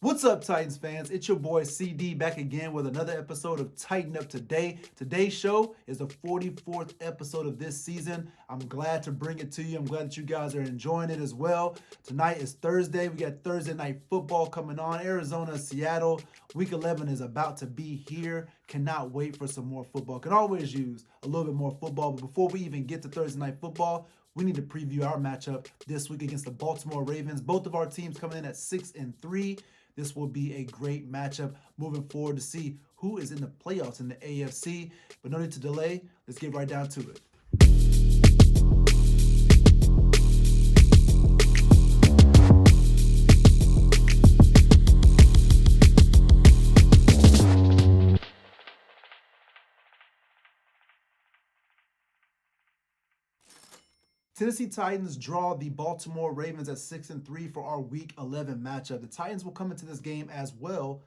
What's up, Titans fans? It's your boy CD back again with another episode of TitanUp 2day. Today's show is the 44th episode of this season. I'm glad to bring it to you. I'm glad that you guys are enjoying it as well. Tonight is Thursday. We got Thursday night football coming on. Arizona, Seattle. Week 11 is about to be here. Cannot wait for some more football. Can always use a little bit more football. But before we even get to Thursday night football, we need to preview our matchup this week against the Baltimore Ravens. Both of our teams coming in at 6-3. This will be a great matchup moving forward to see who is in the playoffs in the AFC. But no need to delay. Let's get right down to it. Tennessee Titans draw the Baltimore Ravens at 6-3 for our Week 11 matchup. The Titans will come into this game as well,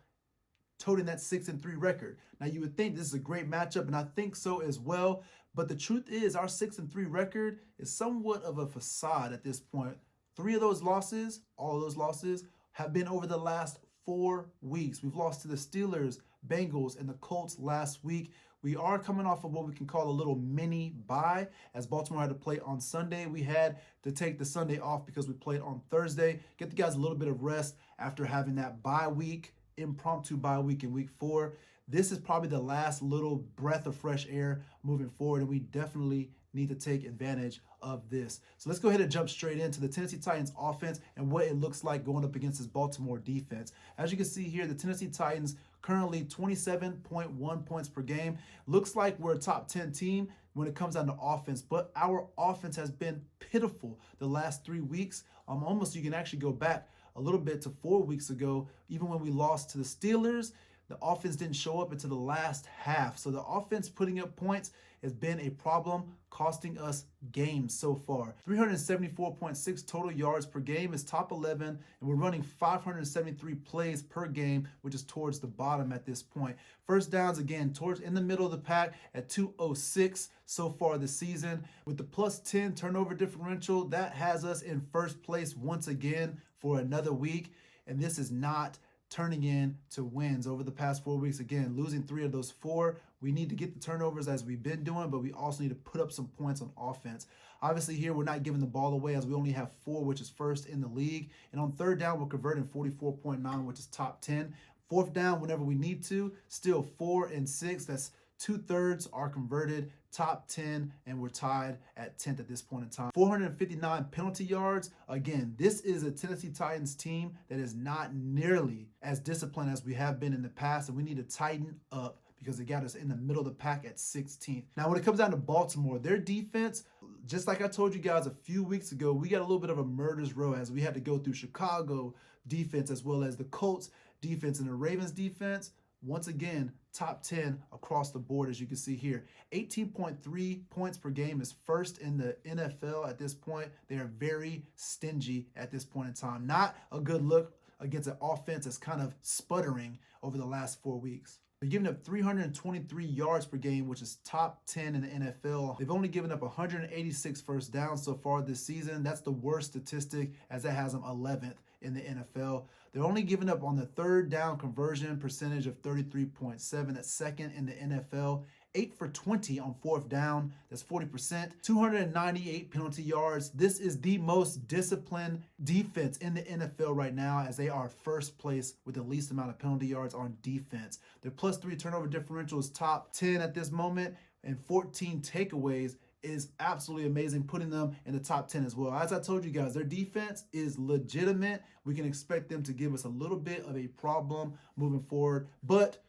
toting that 6-3 record. Now, you would think this is a great matchup, and I think so as well. But the truth is, our 6-3 record is somewhat of a facade at this point. Three of those losses, all of those losses, have been over the last 4 weeks. We've lost to the Steelers, Bengals, and the Colts last week. We are coming off of what we can call a little mini bye, as Baltimore had to play on Sunday. We had to take the Sunday off because we played on Thursday. Get the guys a little bit of rest after having that bye week, impromptu bye week in week 4. This is probably the last little breath of fresh air moving forward, and we definitely need to take advantage of this. So let's go ahead and jump straight into the Tennessee Titans offense and what it looks like going up against this Baltimore defense. As you can see here, the Tennessee Titans currently 27.1 points per game. Looks like we're a top 10 team when it comes down to offense, but our offense has been pitiful the last 3 weeks. Almost you can actually go back a little bit to 4 weeks ago, even when we lost to the Steelers. The offense didn't show up until the last half. So the offense putting up points has been a problem, costing us games so far. 374.6 total yards per game is top 11, and we're running 573 plays per game, which is towards the bottom at this point. First downs, again, towards in the middle of the pack at 206 so far this season. With the plus 10 turnover differential, that has us in first place once again for another week, and this is not turning in to wins over the past 4 weeks. Again, losing 3 of those 4. We need to get the turnovers as we've been doing, but we also need to put up some points on offense. Obviously here, we're not giving the ball away as we only have 4, which is first in the league. And on third down, we're converting 44.9, which is top 10. Fourth down, whenever we need to, still 4 and 6. That's 2/3 are converted, top 10, and we're tied at 10th at this point in time. 459 penalty yards. Again, this is a Tennessee Titans team that is not nearly as disciplined as we have been in the past, and we need to tighten up because they got us in the middle of the pack at 16th. Now, when it comes down to Baltimore, their defense, just like I told you guys a few weeks ago, we got a little bit of a murder's row as we had to go through Chicago defense as well as the Colts defense and the Ravens defense. Once again, top 10 across the board, as you can see here. 18.3 points per game is first in the NFL at this point. They are very stingy at this point in time. Not a good look against an offense that's kind of sputtering over the last 4 weeks. They're giving up 323 yards per game, which is top 10 in the NFL. They've only given up 186 first downs so far this season. That's the worst statistic, as that has them 11th in the NFL. They're only giving up on the third down conversion percentage of 33.7. That's second in the NFL. 8 for 20 on fourth down. That's 40%. 298 penalty yards. This is the most disciplined defense in the NFL right now, as they are first place with the least amount of penalty yards on defense. Their plus 3 turnover differential is top 10 at this moment, and 14 takeaways is absolutely amazing, putting them in the top 10 as well. As I told you guys, their defense is legitimate. We can expect them to give us a little bit of a problem moving forward, but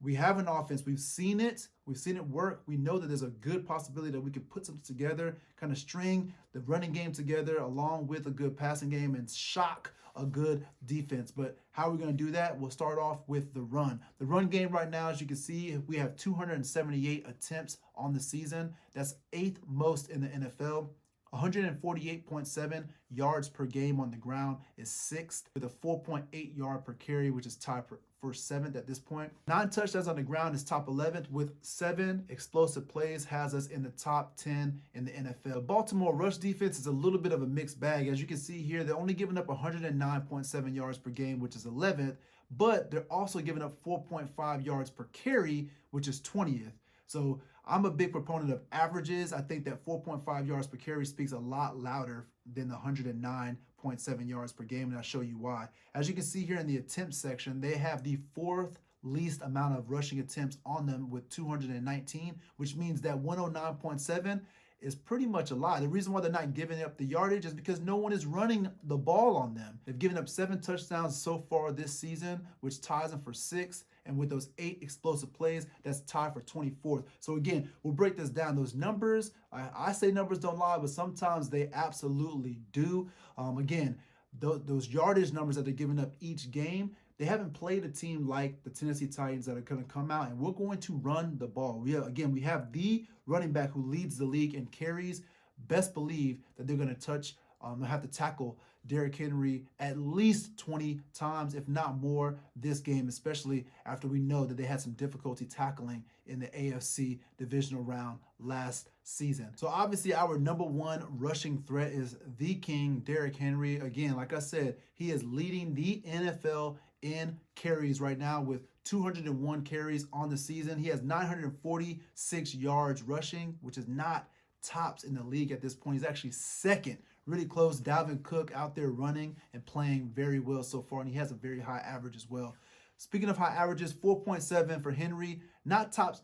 we have an offense. We've seen it. We've seen it work. We know that there's a good possibility that we could put something together, kind of string the running game together along with a good passing game and shock a good defense. But how are we going to do that? We'll start off with the run. The run game right now, as you can see, we have 278 attempts on the season. That's 8th most in the NFL. 148.7 yards per game on the ground is 6th, with a 4.8 yard per carry, which is tied for 7th at this point. 9 touchdowns on the ground is top 11th, with 7 explosive plays has us in the top 10 in the NFL. Baltimore rush defense is a little bit of a mixed bag. As you can see here, they're only giving up 109.7 yards per game, which is 11th, but they're also giving up 4.5 yards per carry, which is 20th. So I'm a big proponent of averages. I think that 4.5 yards per carry speaks a lot louder than the 109.7 yards per game, and I'll show you why. As you can see here in the attempt section, they have the fourth least amount of rushing attempts on them with 219, which means that 109.7 is pretty much a lie. The reason why they're not giving up the yardage is because no one is running the ball on them. They've given up 7 touchdowns so far this season, which ties them for 6th. And with those 8 explosive plays, that's tied for 24th. So again, we'll break this down. Those numbers, I say numbers don't lie, but sometimes they absolutely do. Again, those yardage numbers that they're giving up each game, they haven't played a team like the Tennessee Titans that are going to come out and we're going to run the ball. We have the running back who leads the league in carries. Best believe that they're going to have to tackle Derrick Henry at least 20 times, if not more, this game, especially after we know that they had some difficulty tackling in the AFC divisional round last season. So obviously our number one rushing threat is the king, Derrick Henry. Again, like I said, he is leading the NFL in carries right now with 201 carries on the season. He has 946 yards rushing, which is not tops in the league at this point. He's actually second, really close. Dalvin Cook out there running and playing very well so far, and he has a very high average as well. Speaking of high averages, 4.7 for Henry. Not tops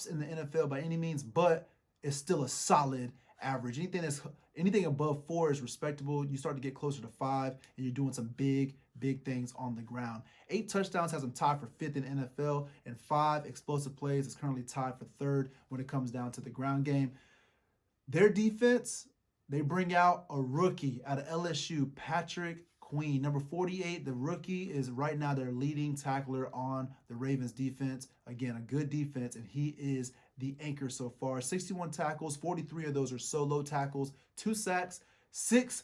in the NFL by any means, but it's still a solid average. Anything above 4 is respectable. You start to get closer to 5, and you're doing some big things on the ground. 8 touchdowns has him tied for 5th in NFL, and 5 explosive plays is currently tied for 3rd when it comes down to the ground game. Their defense, they bring out a rookie out of LSU, Patrick Queen. Number 48, the rookie, is right now their leading tackler on the Ravens defense. Again, a good defense, and he is the anchor so far. 61 tackles, 43 of those are solo tackles, 2 sacks, 6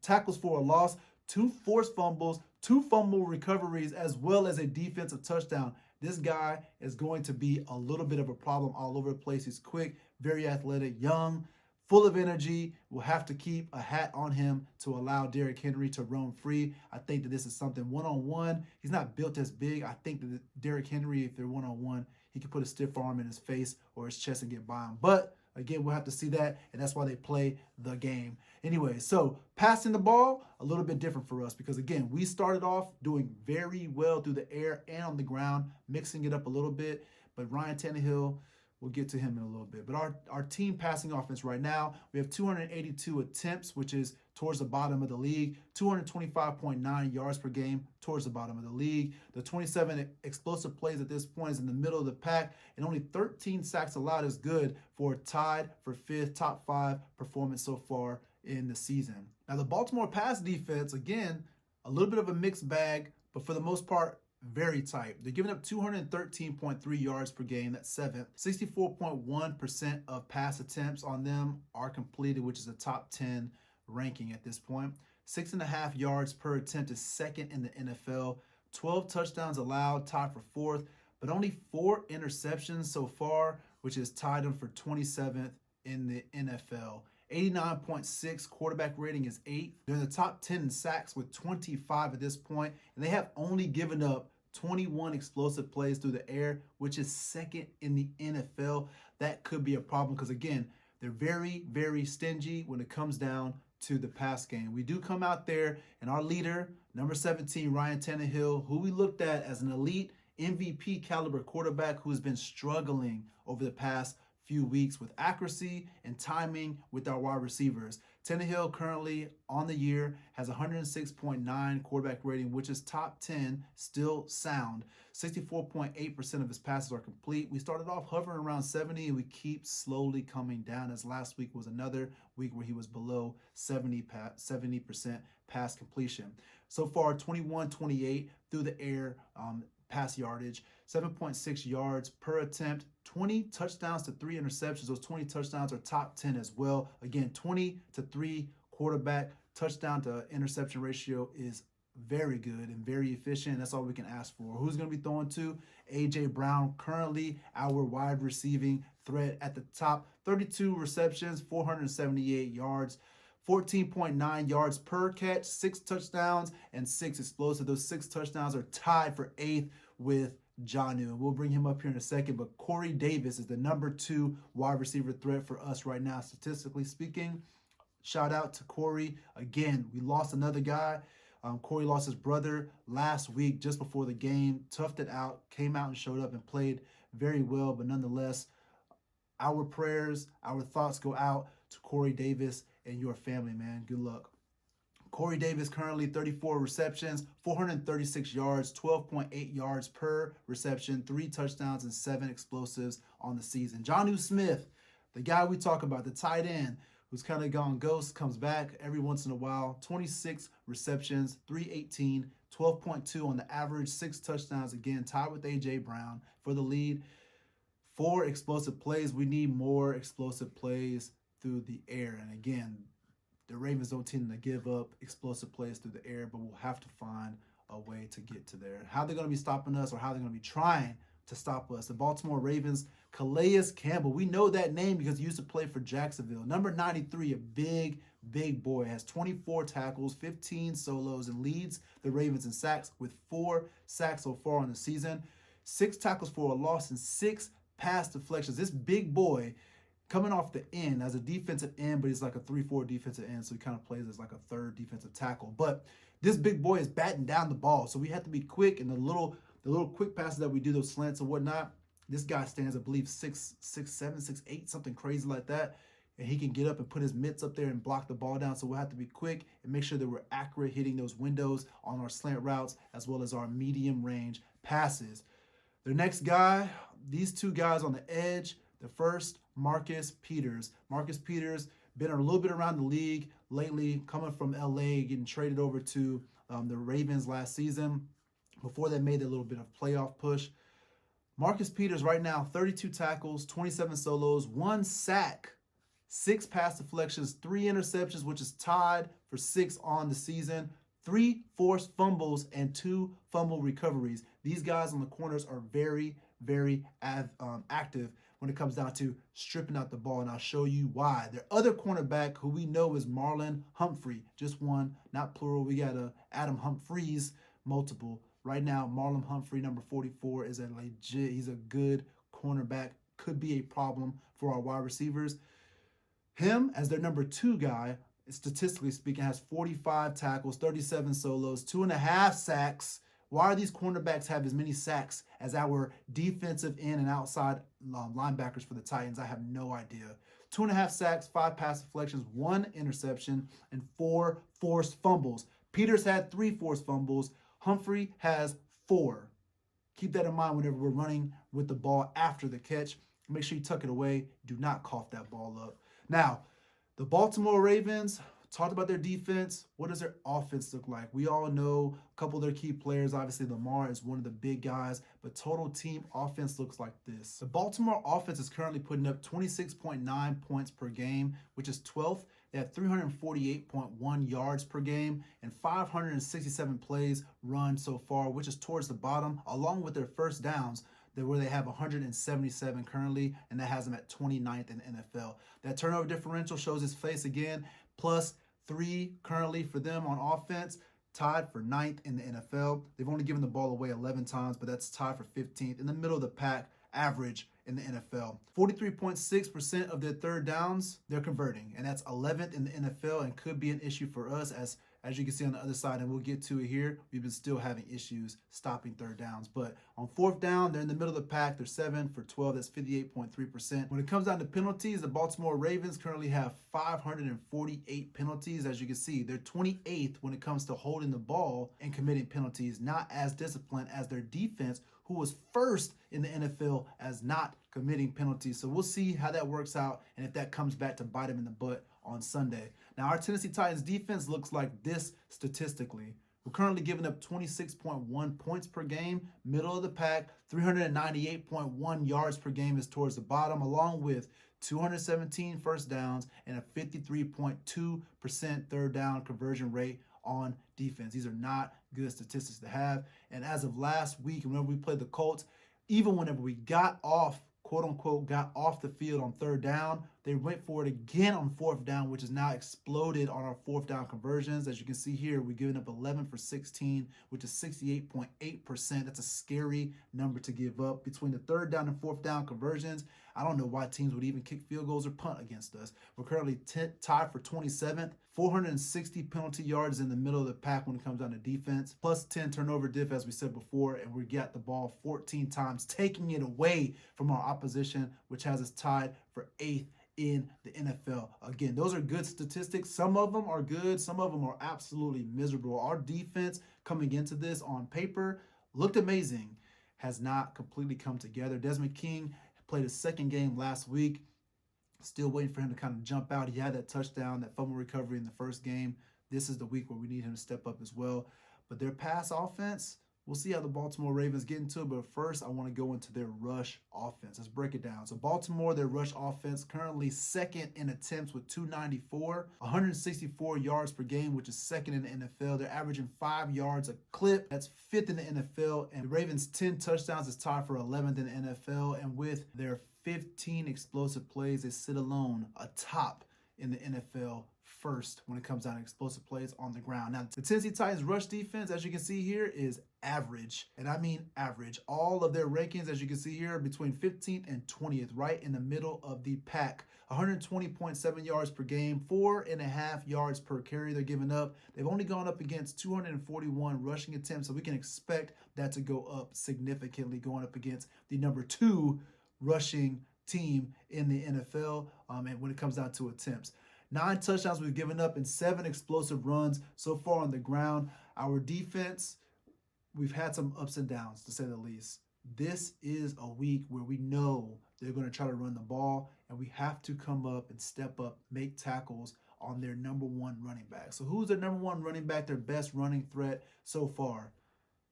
tackles for a loss, 2 forced fumbles, 2 fumble recoveries, as well as a defensive touchdown. This guy is going to be a little bit of a problem all over the place. He's quick, very athletic, young, full of energy. We'll have to keep a hat on him to allow Derrick Henry to roam free. I think that this is something one-on-one. He's not built as big. I think that Derrick Henry, if they're one-on-one, he can put a stiff arm in his face or his chest and get by him. But again, we'll have to see that, and that's why they play the game. Anyway, so passing the ball, a little bit different for us because, again, we started off doing very well through the air and on the ground, mixing it up a little bit. But Ryan Tannehill, we'll get to him in a little bit. But our team passing offense right now, we have 282 attempts, which is towards the bottom of the league, 225.9 yards per game, towards the bottom of the league. The 27 explosive plays at this point is in the middle of the pack, and only 13 sacks allowed is good for a tied for 5th, top 5 performance so far in the season. Now, the Baltimore pass defense, again, a little bit of a mixed bag, but for the most part, very tight. They're giving up 213.3 yards per game. That's 7th. 64.1% of pass attempts on them are completed, which is a top 10 ranking at this point. 6.5 yards per attempt is 2nd in the NFL. 12 touchdowns allowed, tied for 4th, but only 4 interceptions so far, which has tied them for 27th in the NFL. 89.6 quarterback rating is 8th. They're in the top 10 in sacks with 25 at this point, and they have only given up 21 explosive plays through the air, which is 2nd in the NFL. That could be a problem because, again, they're very stingy when it comes down to the pass game. We do come out there, and our leader, number 17, Ryan Tannehill, who we looked at as an elite MVP caliber quarterback who has been struggling over the past few weeks with accuracy and timing with our wide receivers. Tannehill currently on the year has 106.9 quarterback rating, which is top 10, still sound. 64.8% of his passes are complete. We started off hovering around 70, and we keep slowly coming down, as last week was another week where he was below 70% pass completion. So far, 21-28 through the air pass yardage, 7.6 yards per attempt, 20 touchdowns to 3 interceptions. Those 20 touchdowns are top 10 as well. Again, 20-3 quarterback touchdown to interception ratio is very good and very efficient. That's all we can ask for. Who's going to be throwing to? A.J. Brown, currently our wide receiving threat at the top. 32 receptions, 478 yards. 14.9 yards per catch, 6 touchdowns, and 6 explosive. Those 6 touchdowns are tied for 8th with Jonnu. And we'll bring him up here in a second. But Corey Davis is the number 2 wide receiver threat for us right now, statistically speaking. Shout out to Corey. Again, we lost another guy. Corey lost his brother last week just before the game, toughed it out, came out and showed up and played very well. But nonetheless, our prayers, our thoughts go out to Corey Davis and your family, man. Good luck. Corey Davis currently 34 receptions, 436 yards, 12.8 yards per reception, 3 touchdowns, and 7 explosives on the season. Jonnu Smith, the guy we talk about, the tight end, who's kind of gone ghost, comes back every once in a while. 26 receptions, 318, 12.2 on the average, 6 touchdowns. Again, tied with A.J. Brown for the lead. 4 explosive plays. We need more explosive plays through the air. And again, the Ravens don't tend to give up explosive plays through the air, but we'll have to find a way to get to there. How they're going to be stopping us, or how they're going to be trying to stop us. The Baltimore Ravens, Calais Campbell. We know that name because he used to play for Jacksonville. Number 93, a big boy. Has 24 tackles, 15 solos, and leads the Ravens in sacks with 4 sacks so far on the season. 6 tackles for a loss and 6 pass deflections. This big boy coming off the end as a defensive end, but he's like a 3-4 defensive end, so he kind of plays as like a 3rd defensive tackle. But this big boy is batting down the ball, so we have to be quick. And the little quick passes that we do, those slants and whatnot, this guy stands, I believe, 6'7", 6'8", something crazy like that. And he can get up and put his mitts up there and block the ball down. So we'll have to be quick and make sure that we're accurate hitting those windows on our slant routes as well as our medium range passes. The next guy, these 2 guys on the edge. The first, Marcus Peters. Marcus Peters been a little bit around the league lately, coming from LA, getting traded over to the Ravens last season. Before they made a little bit of playoff push. Marcus Peters right now, 32 tackles, 27 solos, 1 sack, 6 pass deflections, 3 interceptions, which is tied for 6 on the season, 3 forced fumbles, and 2 fumble recoveries. These guys on the corners are very active when it comes down to stripping out the ball, and I'll show you why. Their other cornerback, who we know is Marlon Humphrey, just one, not plural. We got Adam Humphreys, multiple. Right now, Marlon Humphrey, number 44, is he's a good cornerback. Could be a problem for our wide receivers. Him, as their number 2 guy, statistically speaking, has 45 tackles, 37 solos, 2.5 sacks. Why do these cornerbacks have as many sacks as our defensive end and outside linebackers for the Titans? I have no idea. 2.5 sacks, 5 pass deflections, 1 interception, and 4 forced fumbles. Peters had 3 forced fumbles. Humphrey has 4. Keep that in mind whenever we're running with the ball after the catch. Make sure you tuck it away. Do not cough that ball up. Now, the Baltimore Ravens, talked about their defense. What does their offense look like? We all know a couple of their key players. Obviously, Lamar is one of the big guys, but total team offense looks like this. The Baltimore offense is currently putting up 26.9 points per game, which is 12th. They have 348.1 yards per game and 567 plays run so far, which is towards the bottom, along with their first downs, where they have 177 currently, and that has them at 29th in the NFL. That turnover differential shows its face again, +3 currently for them on offense, tied for 9th in the NFL. They've only given the ball away 11 times, but that's tied for 15th in the middle of the pack average in the NFL. 43.6% of their third downs, they're converting, and that's 11th in the NFL and could be an issue for us as you can see on the other side, and we'll get to it here. We've been still having issues stopping third downs. But on fourth down, they're in the middle of the pack. They're 7 for 12. That's 58.3%. When it comes down to penalties, the Baltimore Ravens currently have 548 penalties. As you can see, they're 28th when it comes to holding the ball and committing penalties, not as disciplined as their defense, who was first in the NFL as not committing penalties. So we'll see how that works out and if that comes back to bite them in the butt on Sunday. Now, our Tennessee Titans defense looks like this statistically. We're currently giving up 26.1 points per game, middle of the pack. 398.1 yards per game is towards the bottom, along with 217 first downs and a 53.2% third down conversion rate on defense. These are not good statistics to have. And as of last week, whenever we played the Colts, even whenever we got off, quote unquote, got off the field on third down, They went for it again on 4th down, which has now exploded on our 4th down conversions. As you can see here, we're giving up 11 for 16, which is 68.8%. That's a scary number to give up. Between the 3rd down and 4th down conversions, I don't know why teams would even kick field goals or punt against us. We're currently tied for 27th. 460 penalty yards in the middle of the pack when it comes down to defense. Plus 10 turnover diff, as we said before, and we got the ball 14 times, taking it away from our opposition, which has us tied for 8th in the NFL. Again, those are good statistics. Some of them are good. Some of them are absolutely miserable. Our defense coming into this on paper looked amazing. Has not completely come together. Desmond King played his 2nd game last week. Still waiting for him to kind of jump out. He had that touchdown, that fumble recovery in the 1st game. This is the week where we need him to step up as well. But their pass offense, we'll see how the Baltimore Ravens get into it. But first, I want to go into their rush offense. Let's break it down. So Baltimore, their rush offense, currently 2nd in attempts with 294, 164 yards per game, which is 2nd in the NFL. They're averaging 5 yards a clip. That's 5th in the NFL. And the Ravens' 10 touchdowns is tied for 11th in the NFL. And with their 15 explosive plays, they sit alone atop in the NFL first when it comes down to explosive plays on the ground. Now, the Tennessee Titans rush defense, as you can see here, is average. And I mean average. All of their rankings, as you can see here, between 15th and 20th, right in the middle of the pack. 120.7 yards per game, 4.5 yards per carry they're giving up. They've only gone up against 241 rushing attempts, so we can expect that to go up significantly going up against the number 2 rushing team in the NFL, and when it comes down to attempts. 9 touchdowns we've given up and 7 explosive runs so far on the ground. Our defense, we've had some ups and downs, to say the least. This is a week where we know they're going to try to run the ball, and we have to come up and step up, make tackles on their number 1 running back. So who's their number 1 running back, their best running threat so far?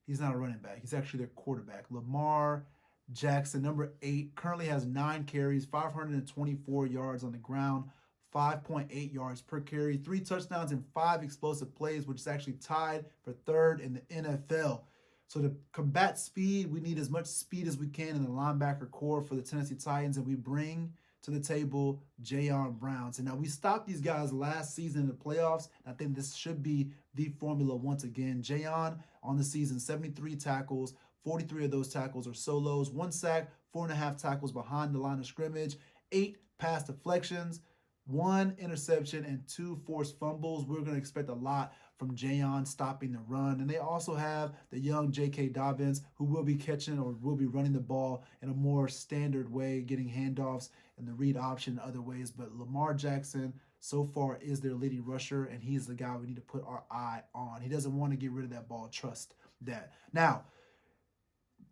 He's not a running back. He's actually their quarterback. Lamar Jackson, number 8, currently has 9 carries, 524 yards on the ground, 5.8 yards per carry, 3 touchdowns and 5 explosive plays, which is actually tied for 3rd in the NFL. So to combat speed, we need as much speed as we can in the linebacker core for the Tennessee Titans, and we bring to the table Jayon Brown. So now we stopped these guys last season in the playoffs. I think this should be the formula once again. Jayon on the season, 73 tackles, 43 of those tackles are solos, 1 sack, 4.5 tackles behind the line of scrimmage, 8 pass deflections, 1 interception, and 2 forced fumbles. We're going to expect a lot from Jayon stopping the run. And they also have the young J.K. Dobbins, who will be catching or will be running the ball in a more standard way, getting handoffs and the read option in other ways. But Lamar Jackson so far is their leading rusher, and he's the guy we need to put our eye on. He doesn't want to get rid of that ball. Trust that. Now,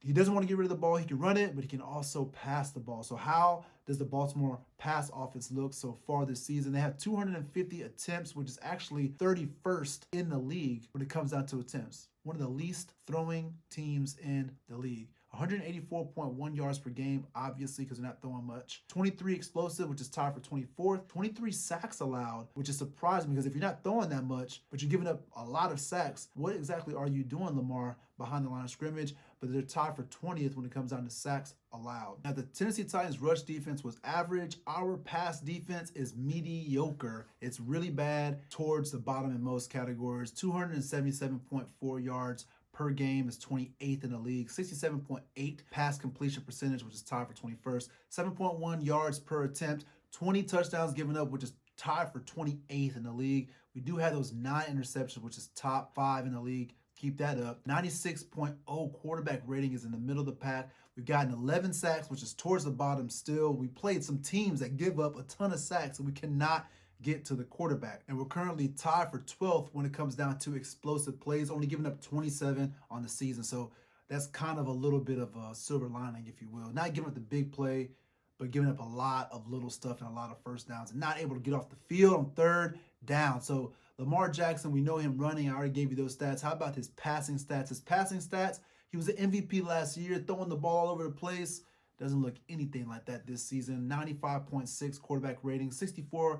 he doesn't want to get rid of the ball. He can run it, but he can also pass the ball. So how does the Baltimore pass offense look so far this season? They have 250 attempts, which is actually 31st in the league when it comes down to attempts. One of the least throwing teams in the league. 184.1 yards per game, obviously, because they're not throwing much. 23 explosive, which is tied for 24th. 23 sacks allowed, which is surprising because if you're not throwing that much, but you're giving up a lot of sacks, what exactly are you doing, Lamar, behind the line of scrimmage? But they're tied for 20th when it comes down to sacks allowed. Now, the Tennessee Titans rush defense was average. Our pass defense is mediocre. It's really bad towards the bottom in most categories. 277.4 yards per game is 28th in the league. 67.8 pass completion percentage, which is tied for 21st. 7.1 yards per attempt. 20 touchdowns given up, which is tied for 28th in the league. We do have those 9 interceptions, which is top 5 in the league. Keep that up. 96.0 quarterback rating is in the middle of the pack. We've gotten 11 sacks, which is towards the bottom still. We played some teams that give up a ton of sacks, and we cannot get to the quarterback. And we're currently tied for 12th when it comes down to explosive plays, only giving up 27 on the season. So that's kind of a little bit of a silver lining, if you will. Not giving up the big play, but giving up a lot of little stuff and a lot of first downs and not able to get off the field on 3rd down. So Lamar Jackson, we know him running. I already gave you those stats. How about his passing stats? His passing stats, he was an MVP last year, throwing the ball all over the place. Doesn't look anything like that this season. 95.6 quarterback rating, 64%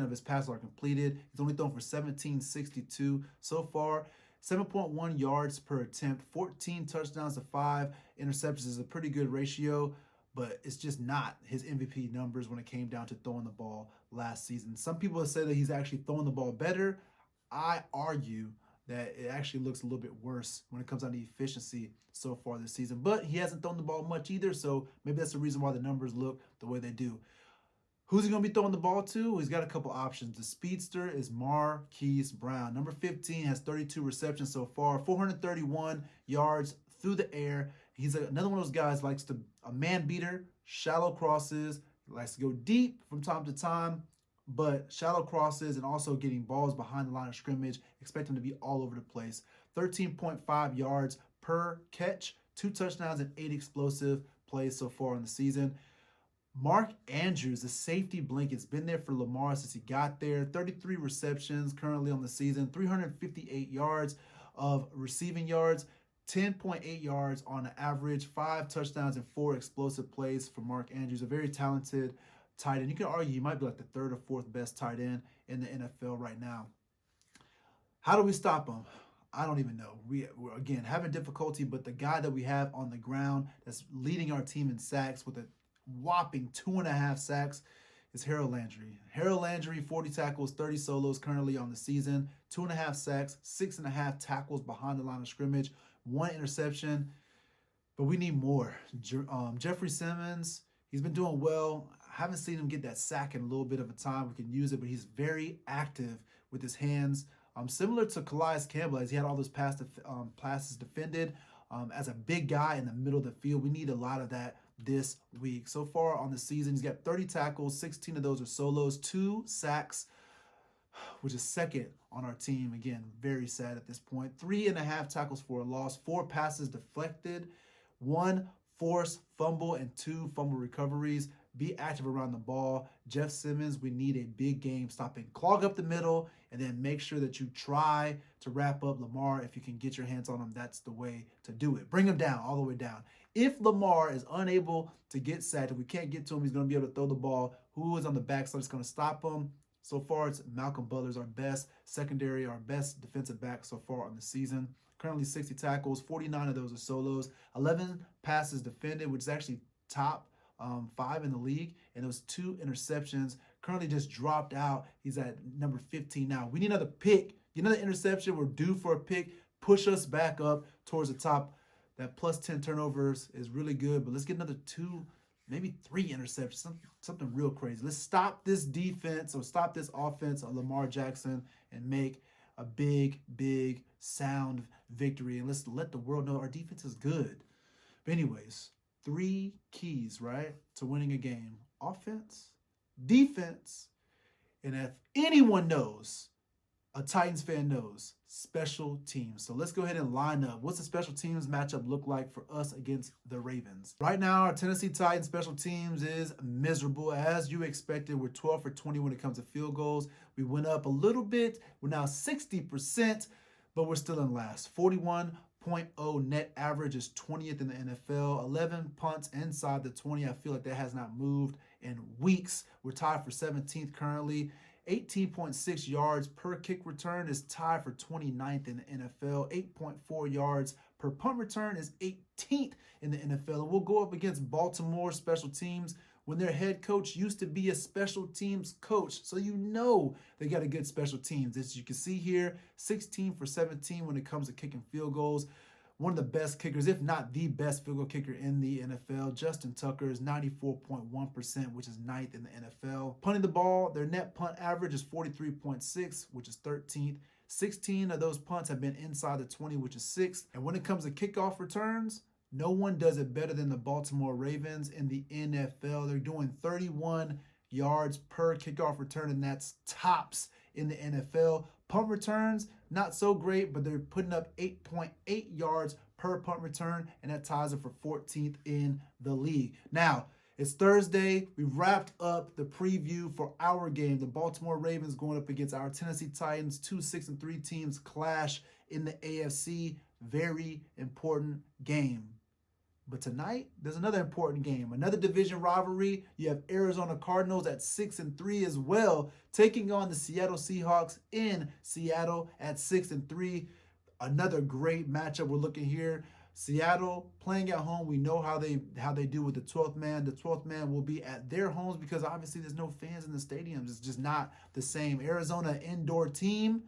of his passes are completed. He's only thrown for 1762 so far. 7.1 yards per attempt, 14 touchdowns to 5 interceptions is a pretty good ratio. but it's just not his MVP numbers when it came down to throwing the ball last season. Some people have said that he's actually throwing the ball better. I argue that it actually looks a little bit worse when it comes down to efficiency so far this season. But he hasn't thrown the ball much either, so maybe that's the reason why the numbers look the way they do. Who's he going to be throwing the ball to? Well, he's got a couple options. The speedster is Marquise Brown. Number 15 has 32 receptions so far, 431 yards through the air. He's another one of those guys likes to a man beater, shallow crosses, likes to go deep from time to time, but shallow crosses and also getting balls behind the line of scrimmage. Expect him to be all over the place. 13.5 yards per catch, 2 touchdowns and 8 explosive plays so far in the season. Mark Andrews, the safety blanket, has been there for Lamar since he got there. 33 receptions currently on the season, 358 yards of receiving yards, 10.8 yards on average, 5 touchdowns and 4 explosive plays for Mark Andrews. A very talented tight end. You can argue he might be like the 3rd or 4th best tight end in the NFL right now. How do we stop him? I don't even know. We're again having difficulty, but the guy that we have on the ground that's leading our team in sacks with a whopping 2.5 sacks is Harold Landry. Harold Landry, 40 tackles, 30 solos currently on the season, 2.5 sacks, 6.5 tackles behind the line of scrimmage, 1 interception, but we need more. Jeffrey Simmons, he's been doing well. I haven't seen him get that sack in a little bit of a time. We can use it, but he's very active with his hands. Similar to Calais Campbell, as he had all those passes defended. As a big guy in the middle of the field, we need a lot of that this week. So far on the season, he's got 30 tackles, 16 of those are solos, 2 sacks, which is second on our team. Again, very sad at this point. 3.5 tackles for a loss, 4 passes deflected, 1 forced fumble, and 2 fumble recoveries. Be active around the ball. Jeff Simmons, we need a big game. Stop and clog up the middle, and then make sure that you try to wrap up Lamar. If you can get your hands on him, that's the way to do it. Bring him down, all the way down. If Lamar is unable to get sacked, if we can't get to him, he's going to be able to throw the ball. Who is on the backside is going to stop him? So far, it's Malcolm Butler's our best secondary, our best defensive back so far on the season. Currently 60 tackles, 49 of those are solos, 11 passes defended, which is actually top 5 in the league, and those 2 interceptions. Currently just dropped out. He's at number 15 now. We need another pick. Get another interception. We're due for a pick. Push us back up towards the top. That plus 10 turnovers is really good, but let's get another 2, maybe 3 interceptions, something real crazy. Let's stop this defense or stop this offense of Lamar Jackson and make a big, big, sound victory. And let's let the world know our defense is good. But anyways, 3 keys, right, to winning a game: offense, defense, and if anyone knows, a Titans fan knows, special teams. So let's go ahead and line up. What's the special teams matchup look like for us against the Ravens? Right now, our Tennessee Titans special teams is miserable. As you expected, we're 12 for 20 when it comes to field goals. We went up a little bit. We're now 60%, but we're still in last. 41.0 net average is 20th in the NFL. 11 punts inside the 20. I feel like that has not moved in weeks. We're tied for 17th currently. 18.6 yards per kick return is tied for 29th in the NFL. 8.4 yards per punt return is 18th in the NFL. And we'll go up against Baltimore special teams when their head coach used to be a special teams coach. So you know they got a good special teams. As you can see here, 16 for 17 when it comes to kicking field goals. One of the best kickers, if not the best field goal kicker in the NFL. Justin Tucker is 94.1%, which is 9th in the NFL. Punting the ball, their net punt average is 43.6, which is 13th. 16 of those punts have been inside the 20, which is 6th. And when it comes to kickoff returns, no one does it better than the Baltimore Ravens in the NFL. They're doing 31 yards per kickoff return, and that's tops in the NFL. Punt returns, not so great, but they're putting up 8.8 yards per punt return, and that ties it for 14th in the league. Now, it's Thursday. We've wrapped up the preview for our game. The Baltimore Ravens going up against our Tennessee Titans. 2 6-3 teams clash in the AFC. Very important game. But tonight, there's another important game, another division rivalry. You have Arizona Cardinals at 6-3 as well, taking on the Seattle Seahawks in Seattle at 6-3. Another great matchup we're looking here. Seattle playing at home, we know how they do with the 12th man. The 12th man will be at their homes because obviously there's no fans in the stadiums. It's just not the same. Arizona indoor team,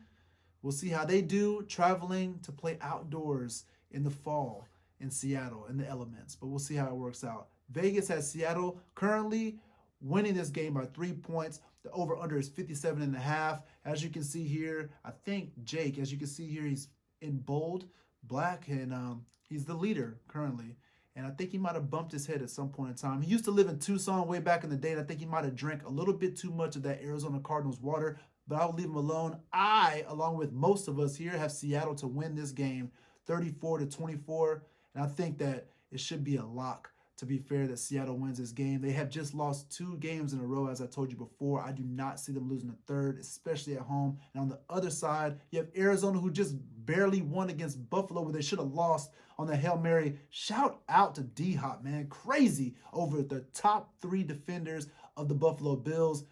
we'll see how they do traveling to play outdoors in the fall in Seattle in the elements, but we'll see how it works out. Vegas has Seattle currently winning this game by 3 points. The over-under is 57.5. As you can see here, I think Jake, as you can see here, he's in bold, black, and he's the leader currently. And I think he might have bumped his head at some point in time. He used to live in Tucson way back in the day, and I think he might have drank a little bit too much of that Arizona Cardinals water, but I'll leave him alone. I, along with most of us here, have Seattle to win this game 34-24, and I think that it should be a lock. To be fair, that Seattle wins this game. They have just lost 2 games in a row, as I told you before. I do not see them losing a third, especially at home. And on the other side, you have Arizona, who just barely won against Buffalo, where they should have lost on the Hail Mary. Shout out to D-Hop, man. Crazy over the top 3 defenders of the Buffalo Bills.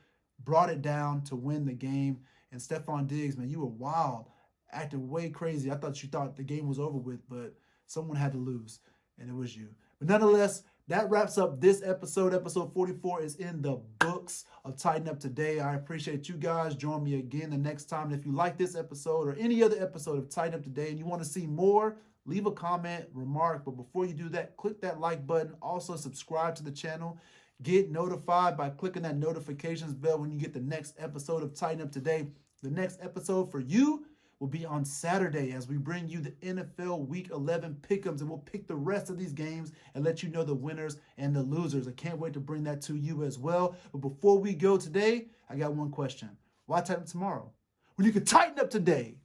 Brought it down to win the game. And Stephon Diggs, man, you were wild. Acting way crazy. I thought you thought the game was over with, but someone had to lose, and it was you. But nonetheless, that wraps up this episode. Episode 44 is in the books of Tighten Up Today. I appreciate you guys. Join me again the next time. And if you like this episode or any other episode of Tighten Up Today and you want to see more, leave a comment, remark. But before you do that, click that like button. Also, subscribe to the channel. Get notified by clicking that notifications bell when you get the next episode of Tighten Up Today. The next episode for you will be on Saturday as we bring you the NFL Week 11 pick'ems, and we'll pick the rest of these games and let you know the winners and the losers. I can't wait to bring that to you as well. But before we go today, I got one question. Why tighten up tomorrow when you can tighten up today?